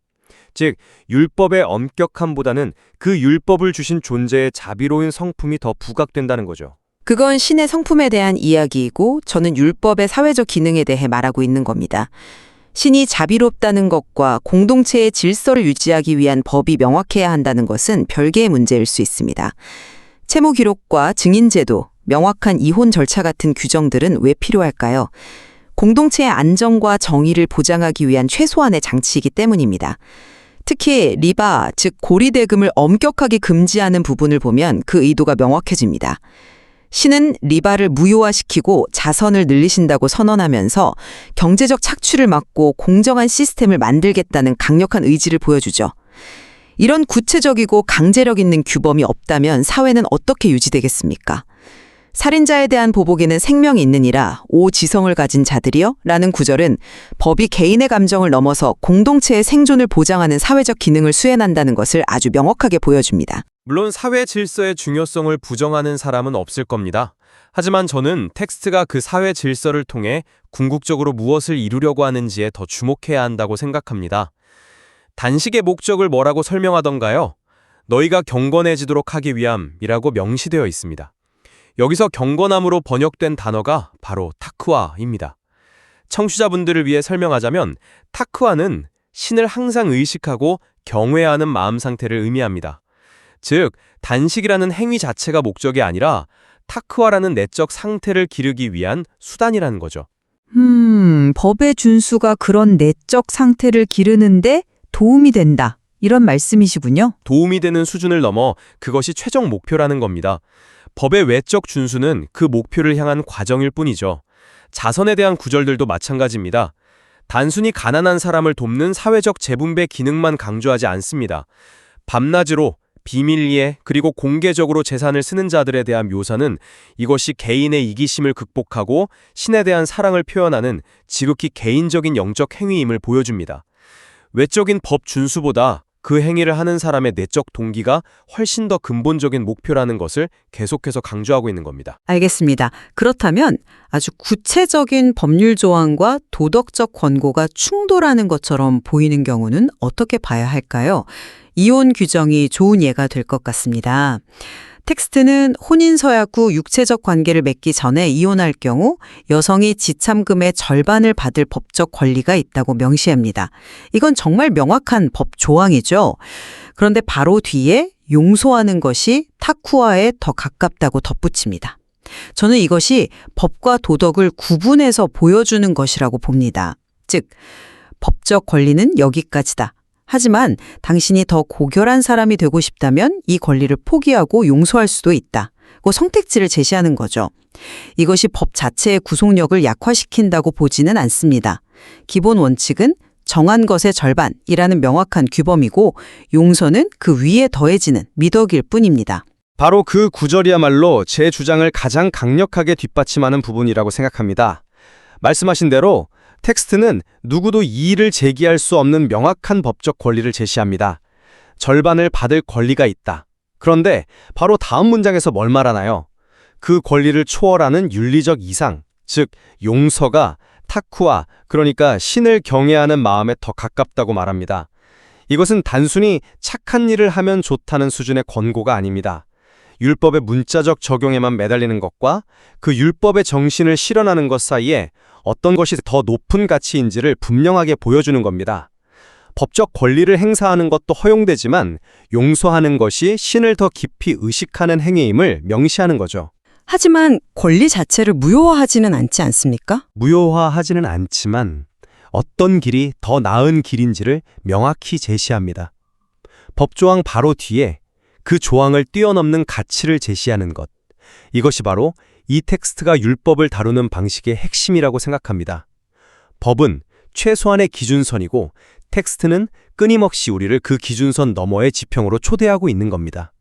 즉, 율법의 엄격함보다는 그 율법을 주신 존재의 자비로운 성품이 더 부각된다는 거죠. 그건 신의 성품에 대한 이야기이고 저는 율법의 사회적 기능에 대해 말하고 있는 겁니다. 신이 자비롭다는 것과 공동체의 질서를 유지하기 위한 법이 명확해야 한다는 것은 별개의 문제일 수 있습니다. 채무 기록과 증인제도, 명확한 이혼 절차 같은 규정들은 왜 필요할까요? 공동체의 안정과 정의를 보장하기 위한 최소한의 장치이기 때문입니다. 특히 리바, 즉 고리대금을 엄격하게 금지하는 부분을 보면 그 의도가 명확해집니다. 신은 리바를 무효화시키고 자선을 늘리신다고 선언하면서 경제적 착취를 막고 공정한 시스템을 만들겠다는 강력한 의지를 보여주죠. 이런 구체적이고 강제력 있는 규범이 없다면 사회는 어떻게 유지되겠습니까? 살인자에 대한 보복에는 생명이 있느니라 오 지성을 가진 자들이여 라는 구절은 법이 개인의 감정을 넘어서 공동체의 생존을 보장하는 사회적 기능을 수행한다는 것을 아주 명확하게 보여줍니다. 물론 사회 질서의 중요성을 부정하는 사람은 없을 겁니다. 하지만 저는 텍스트가 그 사회 질서를 통해 궁극적으로 무엇을 이루려고 하는지에 더 주목해야 한다고 생각합니다. 단식의 목적을 뭐라고 설명하던가요? 너희가 경건해지도록 하기 위함이라고 명시되어 있습니다. 여기서 경건함으로 번역된 단어가 바로 타크와입니다. 청취자분들을 위해 설명하자면 타크와는 신을 항상 의식하고 경외하는 마음 상태를 의미합니다. 즉, 단식이라는 행위 자체가 목적이 아니라 타크와라는 내적 상태를 기르기 위한 수단이라는 거죠. 법의 준수가 그런 내적 상태를 기르는데 도움이 된다. 이런 말씀이시군요. 도움이 되는 수준을 넘어 그것이 최종 목표라는 겁니다. 법의 외적 준수는 그 목표를 향한 과정일 뿐이죠. 자선에 대한 구절들도 마찬가지입니다. 단순히 가난한 사람을 돕는 사회적 재분배 기능만 강조하지 않습니다. 밤낮으로 비밀리에 그리고 공개적으로 재산을 쓰는 자들에 대한 묘사는 이것이 개인의 이기심을 극복하고 신에 대한 사랑을 표현하는 지극히 개인적인 영적 행위임을 보여줍니다. 외적인 법 준수보다 그 행위를 하는 사람의 내적 동기가 훨씬 더 근본적인 목표라는 것을 계속해서 강조하고 있는 겁니다. 알겠습니다. 그렇다면 아주 구체적인 법률 조항과 도덕적 권고가 충돌하는 것처럼 보이는 경우는 어떻게 봐야 할까요? 이혼 규정이 좋은 예가 될 것 같습니다. 텍스트는 혼인서약 후 육체적 관계를 맺기 전에 이혼할 경우 여성이 지참금의 절반을 받을 법적 권리가 있다고 명시합니다. 이건 정말 명확한 법 조항이죠. 그런데 바로 뒤에 용서하는 것이 타쿠아에 더 가깝다고 덧붙입니다. 저는 이것이 법과 도덕을 구분해서 보여주는 것이라고 봅니다. 즉, 법적 권리는 여기까지다. 하지만 당신이 더 고결한 사람이 되고 싶다면 이 권리를 포기하고 용서할 수도 있다. 그 선택지를 제시하는 거죠. 이것이 법 자체의 구속력을 약화시킨다고 보지는 않습니다. 기본 원칙은 정한 것의 절반이라는 명확한 규범이고 용서는 그 위에 더해지는 미덕일 뿐입니다. 바로 그 구절이야말로 제 주장을 가장 강력하게 뒷받침하는 부분이라고 생각합니다. 말씀하신 대로 텍스트는 누구도 이의를 제기할 수 없는 명확한 법적 권리를 제시합니다. 절반을 받을 권리가 있다. 그런데 바로 다음 문장에서 뭘 말하나요? 그 권리를 초월하는 윤리적 이상, 즉 용서가 타쿠아, 그러니까 신을 경외하는 마음에 더 가깝다고 말합니다. 이것은 단순히 착한 일을 하면 좋다는 수준의 권고가 아닙니다. 율법의 문자적 적용에만 매달리는 것과 그 율법의 정신을 실현하는 것 사이에 어떤 것이 더 높은 가치인지를 분명하게 보여주는 겁니다. 법적 권리를 행사하는 것도 허용되지만 용서하는 것이 신을 더 깊이 의식하는 행위임을 명시하는 거죠. 하지만 권리 자체를 무효화하지는 않지 않습니까? 무효화하지는 않지만 어떤 길이 더 나은 길인지를 명확히 제시합니다. 법조항 바로 뒤에 그 조항을 뛰어넘는 가치를 제시하는 것. 이것이 바로 이 텍스트가 율법을 다루는 방식의 핵심이라고 생각합니다. 법은 최소한의 기준선이고 텍스트는 끊임없이 우리를 그 기준선 너머의 지평으로 초대하고 있는 겁니다.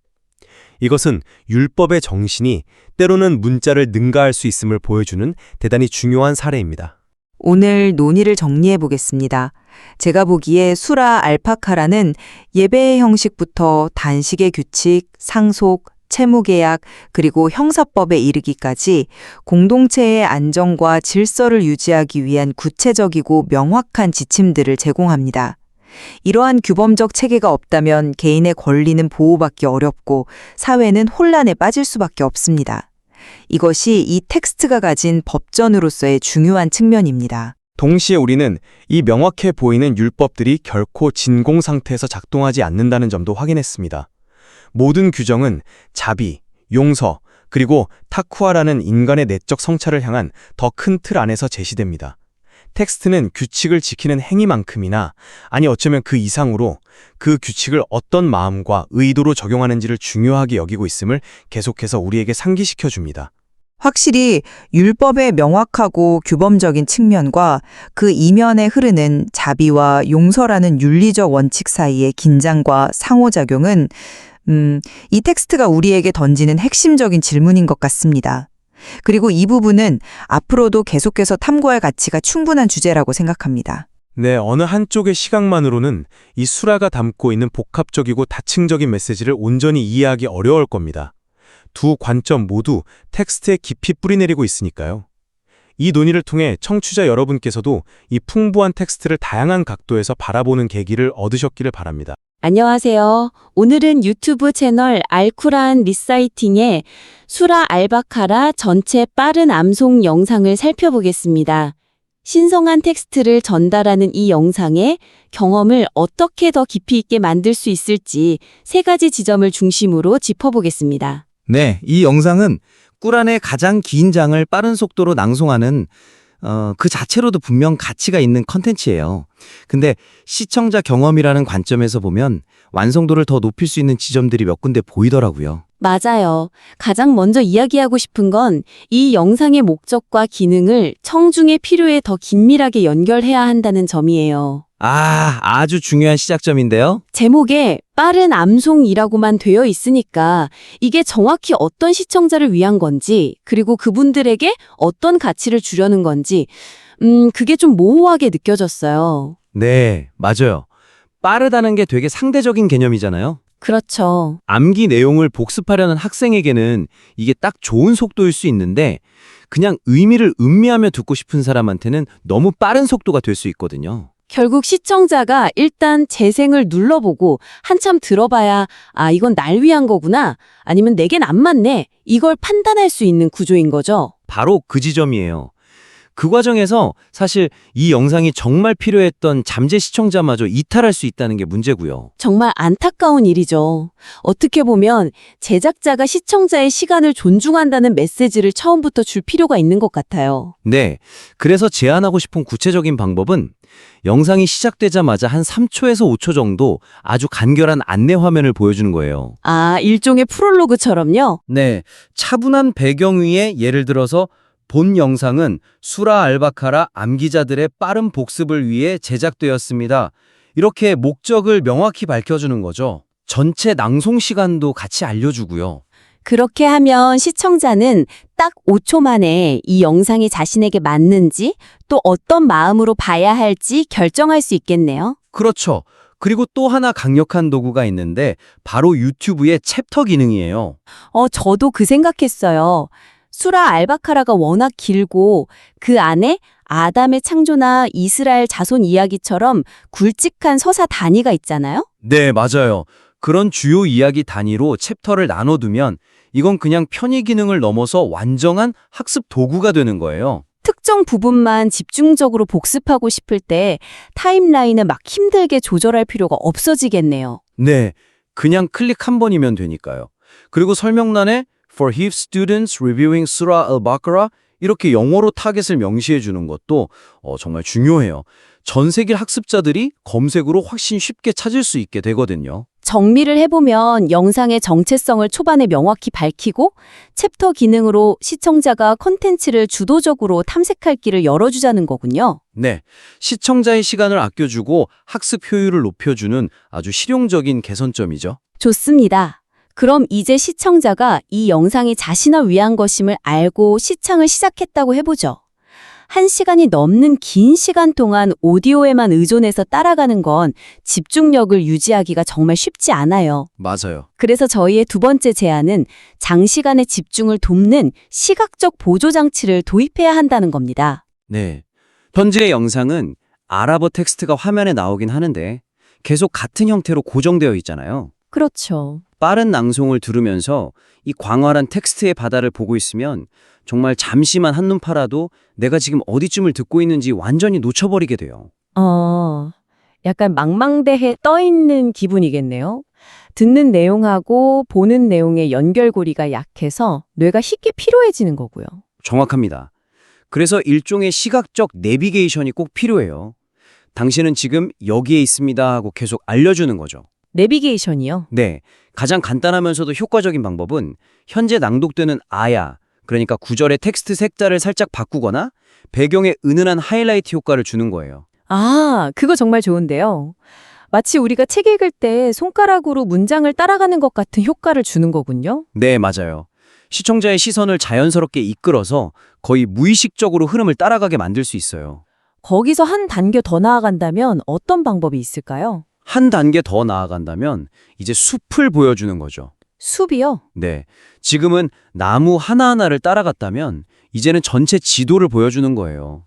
이것은 율법의 정신이 때로는 문자를 능가할 수 있음을 보여주는 대단히 중요한 사례입니다. 오늘 논의를 정리해 보겠습니다. 제가 보기에 수라 알파카라는 예배의 형식부터 단식의 규칙, 상속, 채무계약, 그리고 형사법에 이르기까지 공동체의 안정과 질서를 유지하기 위한 구체적이고 명확한 지침들을 제공합니다. 이러한 규범적 체계가 없다면 개인의 권리는 보호받기 어렵고 사회는 혼란에 빠질 수밖에 없습니다. 이것이 이 텍스트가 가진 법전으로서의 중요한 측면입니다. 동시에 우리는 이 명확해 보이는 율법들이 결코 진공 상태에서 작동하지 않는다는 점도 확인했습니다. 모든 규정은 자비, 용서, 그리고 타쿠아라는 인간의 내적 성찰을 향한 더 큰 틀 안에서 제시됩니다. 텍스트는 규칙을 지키는 행위만큼이나 아니 어쩌면 그 이상으로 그 규칙을 어떤 마음과 의도로 적용하는지를 중요하게 여기고 있음을 계속해서 우리에게 상기시켜 줍니다. 확실히 율법의 명확하고 규범적인 측면과 그 이면에 흐르는 자비와 용서라는 윤리적 원칙 사이의 긴장과 상호작용은 이 텍스트가 우리에게 던지는 핵심적인 질문인 것 같습니다. 그리고 이 부분은 앞으로도 계속해서 탐구할 가치가 충분한 주제라고 생각합니다. 네, 어느 한쪽의 시각만으로는 이 수라가 담고 있는 복합적이고 다층적인 메시지를 온전히 이해하기 어려울 겁니다. 두 관점 모두 텍스트에 깊이 뿌리내리고 있으니까요. 이 논의를 통해 청취자 여러분께서도 이 풍부한 텍스트를 다양한 각도에서 바라보는 계기를 얻으셨기를 바랍니다. 안녕하세요. 오늘은 유튜브 채널 알쿠란 리사이팅의 수라 알바카라 전체 빠른 암송 영상을 살펴보겠습니다. 신성한 텍스트를 전달하는 이 영상의 경험을 어떻게 더 깊이 있게 만들 수 있을지 세 가지 지점을 중심으로 짚어보겠습니다. 네, 이 영상은 꾸란의 가장 긴 장을 빠른 속도로 낭송하는 그 자체로도 분명 가치가 있는 컨텐츠예요. 근데 시청자 경험이라는 관점에서 보면 완성도를 더 높일 수 있는 지점들이 몇 군데 보이더라고요. 맞아요. 가장 먼저 이야기하고 싶은 건 이 영상의 목적과 기능을 청중의 필요에 더 긴밀하게 연결해야 한다는 점이에요. 아주 중요한 시작점인데요. 제목에 빠른 암송이라고만 되어 있으니까 이게 정확히 어떤 시청자를 위한 건지, 그리고 그분들에게 어떤 가치를 주려는 건지, 그게 좀 모호하게 느껴졌어요. 네, 맞아요. 빠르다는 게 되게 상대적인 개념이잖아요. 그렇죠. 암기 내용을 복습하려는 학생에게는 이게 딱 좋은 속도일 수 있는데 그냥 의미를 음미하며 듣고 싶은 사람한테는 너무 빠른 속도가 될 수 있거든요. 결국 시청자가 일단 재생을 눌러보고 한참 들어봐야 이건 날 위한 거구나, 아니면 내겐 안 맞네, 이걸 판단할 수 있는 구조인 거죠. 바로 그 지점이에요. 그 과정에서 사실 이 영상이 정말 필요했던 잠재 시청자마저 이탈할 수 있다는 게 문제고요. 정말 안타까운 일이죠. 어떻게 보면 제작자가 시청자의 시간을 존중한다는 메시지를 처음부터 줄 필요가 있는 것 같아요. 네, 그래서 제안하고 싶은 구체적인 방법은 영상이 시작되자마자 한 3초에서 5초 정도 아주 간결한 안내 화면을 보여주는 거예요. 아, 일종의 프롤로그처럼요? 네, 차분한 배경 위에 예를 들어서 본 영상은 수라 알바카라 암기자들의 빠른 복습을 위해 제작되었습니다. 이렇게 목적을 명확히 밝혀주는 거죠. 전체 낭송 시간도 같이 알려주고요. 그렇게 하면 시청자는 딱 5초 만에 이 영상이 자신에게 맞는지 또 어떤 마음으로 봐야 할지 결정할 수 있겠네요. 그렇죠. 그리고 또 하나 강력한 도구가 있는데 바로 유튜브의 챕터 기능이에요. 저도 그 생각했어요. 수라 알바카라가 워낙 길고 그 안에 아담의 창조나 이스라엘 자손 이야기처럼 굵직한 서사 단위가 있잖아요. 네, 맞아요. 그런 주요 이야기 단위로 챕터를 나눠두면 이건 그냥 편의 기능을 넘어서 완전한 학습 도구가 되는 거예요. 특정 부분만 집중적으로 복습하고 싶을 때 타임라인을 막 힘들게 조절할 필요가 없어지겠네요. 네, 그냥 클릭 한 번이면 되니까요. 그리고 설명란에 For Hif Students Reviewing Surah al-Baqarah 이렇게 영어로 타겟을 명시해 주는 것도 정말 중요해요. 전 세계 학습자들이 검색으로 훨씬 쉽게 찾을 수 있게 되거든요. 정리를 해보면 영상의 정체성을 초반에 명확히 밝히고 챕터 기능으로 시청자가 콘텐츠를 주도적으로 탐색할 길을 열어주자는 거군요. 네, 시청자의 시간을 아껴주고 학습 효율을 높여주는 아주 실용적인 개선점이죠. 좋습니다. 그럼 이제 시청자가 이 영상이 자신을 위한 것임을 알고 시청을 시작했다고 해보죠. 1시간이 넘는 긴 시간 동안 오디오에만 의존해서 따라가는 건 집중력을 유지하기가 정말 쉽지 않아요. 맞아요. 그래서 저희의 두 번째 제안은 장시간의 집중을 돕는 시각적 보조 장치를 도입해야 한다는 겁니다. 네, 현재의 영상은 아랍어 텍스트가 화면에 나오긴 하는데 계속 같은 형태로 고정되어 있잖아요. 그렇죠. 빠른 낭송을 들으면서 이 광활한 텍스트의 바다를 보고 있으면 정말 잠시만 한눈 팔아도 내가 지금 어디쯤을 듣고 있는지 완전히 놓쳐버리게 돼요. 약간 망망대해 떠있는 기분이겠네요. 듣는 내용하고 보는 내용의 연결고리가 약해서 뇌가 쉽게 피로해지는 거고요. 정확합니다. 그래서 일종의 시각적 내비게이션이 꼭 필요해요. 당신은 지금 여기에 있습니다 하고 계속 알려주는 거죠. 내비게이션이요? 네, 가장 간단하면서도 효과적인 방법은 현재 낭독되는 아야, 그러니까 구절의 텍스트 색깔을 살짝 바꾸거나 배경에 은은한 하이라이트 효과를 주는 거예요. 아, 그거 정말 좋은데요. 마치 우리가 책 읽을 때 손가락으로 문장을 따라가는 것 같은 효과를 주는 거군요. 네, 맞아요. 시청자의 시선을 자연스럽게 이끌어서 거의 무의식적으로 흐름을 따라가게 만들 수 있어요. 거기서 한 단계 더 나아간다면 어떤 방법이 있을까요? 한 단계 더 나아간다면 이제 숲을 보여주는 거죠. 숲이요? 네, 지금은 나무 하나하나를 따라갔다면 이제는 전체 지도를 보여주는 거예요.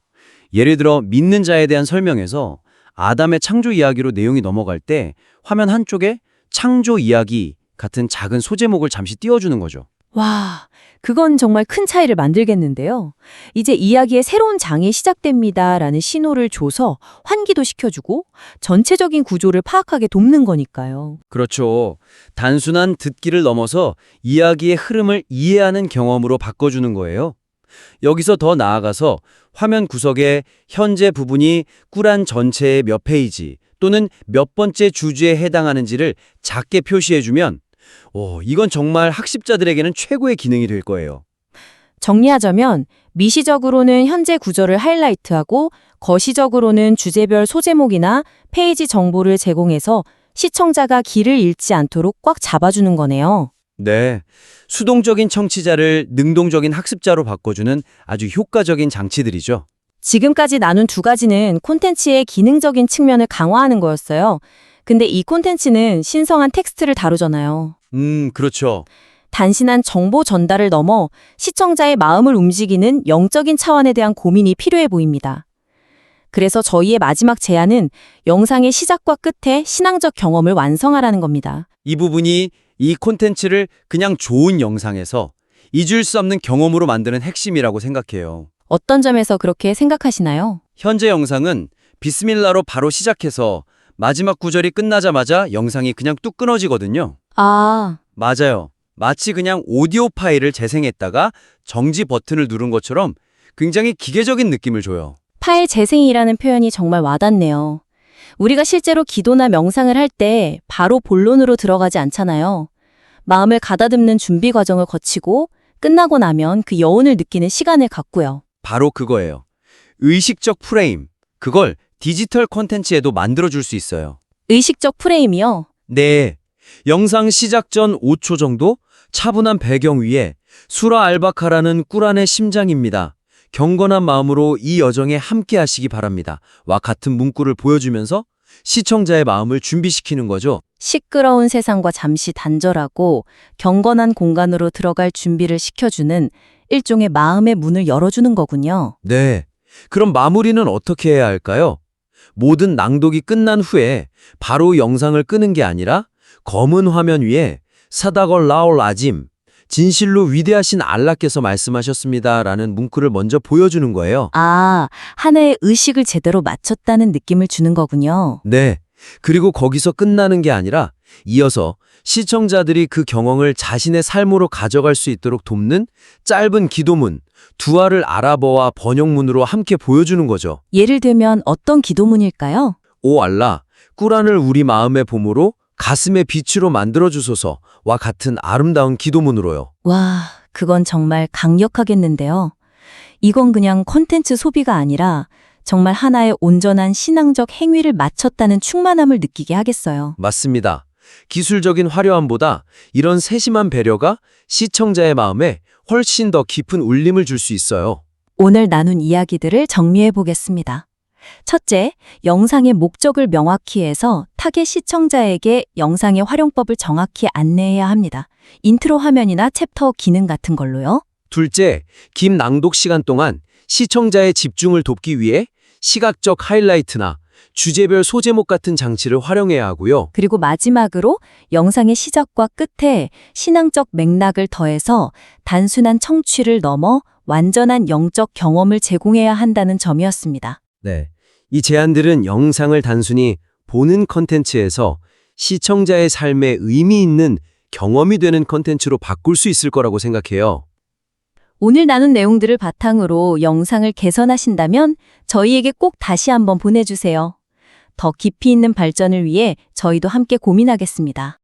예를 들어 믿는 자에 대한 설명에서 아담의 창조 이야기로 내용이 넘어갈 때 화면 한쪽에 창조 이야기 같은 작은 소제목을 잠시 띄워주는 거죠. 와, 그건 정말 큰 차이를 만들겠는데요. 이제 이야기의 새로운 장이 시작됩니다 라는 신호를 줘서 환기도 시켜주고 전체적인 구조를 파악하게 돕는 거니까요. 그렇죠. 단순한 듣기를 넘어서 이야기의 흐름을 이해하는 경험으로 바꿔주는 거예요. 여기서 더 나아가서 화면 구석에 현재 부분이 꾸란 전체의 몇 페이지 또는 몇 번째 주제에 해당하는지를 작게 표시해주면 이건 정말 학습자들에게는 최고의 기능이 될 거예요. 정리하자면 미시적으로는 현재 구절을 하이라이트하고 거시적으로는 주제별 소제목이나 페이지 정보를 제공해서 시청자가 길을 잃지 않도록 꽉 잡아주는 거네요. 네, 수동적인 청취자를 능동적인 학습자로 바꿔주는 아주 효과적인 장치들이죠. 지금까지 나눈 두 가지는 콘텐츠의 기능적인 측면을 강화하는 거였어요. 근데 이 콘텐츠는 신성한 텍스트를 다루잖아요. 그렇죠. 단순한 정보 전달을 넘어 시청자의 마음을 움직이는 영적인 차원에 대한 고민이 필요해 보입니다. 그래서 저희의 마지막 제안은 영상의 시작과 끝에 신앙적 경험을 완성하라는 겁니다. 이 부분이 이 콘텐츠를 그냥 좋은 영상에서 잊을 수 없는 경험으로 만드는 핵심이라고 생각해요. 어떤 점에서 그렇게 생각하시나요? 현재 영상은 비스밀라로 바로 시작해서 마지막 구절이 끝나자마자 영상이 그냥 뚝 끊어지거든요. 아, 맞아요. 마치 그냥 오디오 파일을 재생했다가 정지 버튼을 누른 것처럼 굉장히 기계적인 느낌을 줘요. 파일 재생이라는 표현이 정말 와닿네요. 우리가 실제로 기도나 명상을 할 때 바로 본론으로 들어가지 않잖아요. 마음을 가다듬는 준비 과정을 거치고 끝나고 나면 그 여운을 느끼는 시간을 갖고요. 바로 그거예요. 의식적 프레임. 그걸 디지털 콘텐츠에도 만들어줄 수 있어요. 의식적 프레임이요? 네. 영상 시작 전 5초 정도 차분한 배경 위에 수라 알바카라는 꾸란의 심장입니다. 경건한 마음으로 이 여정에 함께 하시기 바랍니다. 와 같은 문구를 보여주면서 시청자의 마음을 준비시키는 거죠. 시끄러운 세상과 잠시 단절하고 경건한 공간으로 들어갈 준비를 시켜주는 일종의 마음의 문을 열어주는 거군요. 네. 그럼 마무리는 어떻게 해야 할까요? 모든 낭독이 끝난 후에 바로 영상을 끄는 게 아니라 검은 화면 위에 사다걸 라올 아짐, 진실로 위대하신 알라께서 말씀하셨습니다라는 문구를 먼저 보여주는 거예요. 아, 하나의 의식을 제대로 맞췄다는 느낌을 주는 거군요. 네. 그리고 거기서 끝나는 게 아니라 이어서 시청자들이 그 경험을 자신의 삶으로 가져갈 수 있도록 돕는 짧은 기도문, 두아를 아랍어와 번역문으로 함께 보여주는 거죠. 예를 들면 어떤 기도문일까요? 오 알라, 꾸란을 우리 마음의 봄으로 가슴의 빛으로 만들어주소서와 같은 아름다운 기도문으로요. 와, 그건 정말 강력하겠는데요. 이건 그냥 콘텐츠 소비가 아니라 정말 하나의 온전한 신앙적 행위를 마쳤다는 충만함을 느끼게 하겠어요. 맞습니다. 기술적인 화려함보다 이런 세심한 배려가 시청자의 마음에 훨씬 더 깊은 울림을 줄 수 있어요. 오늘 나눈 이야기들을 정리해 보겠습니다. 첫째, 영상의 목적을 명확히 해서 타겟 시청자에게 영상의 활용법을 정확히 안내해야 합니다. 인트로 화면이나 챕터 기능 같은 걸로요. 둘째, 긴 낭독 시간 동안 시청자의 집중을 돕기 위해 시각적 하이라이트나 주제별 소제목 같은 장치를 활용해야 하고요. 그리고 마지막으로 영상의 시작과 끝에 신앙적 맥락을 더해서 단순한 청취를 넘어 완전한 영적 경험을 제공해야 한다는 점이었습니다. 네. 이 제안들은 영상을 단순히 보는 컨텐츠에서 시청자의 삶에 의미 있는 경험이 되는 컨텐츠로 바꿀 수 있을 거라고 생각해요. 오늘 나눈 내용들을 바탕으로 영상을 개선하신다면 저희에게 꼭 다시 한번 보내주세요. 더 깊이 있는 발전을 위해 저희도 함께 고민하겠습니다.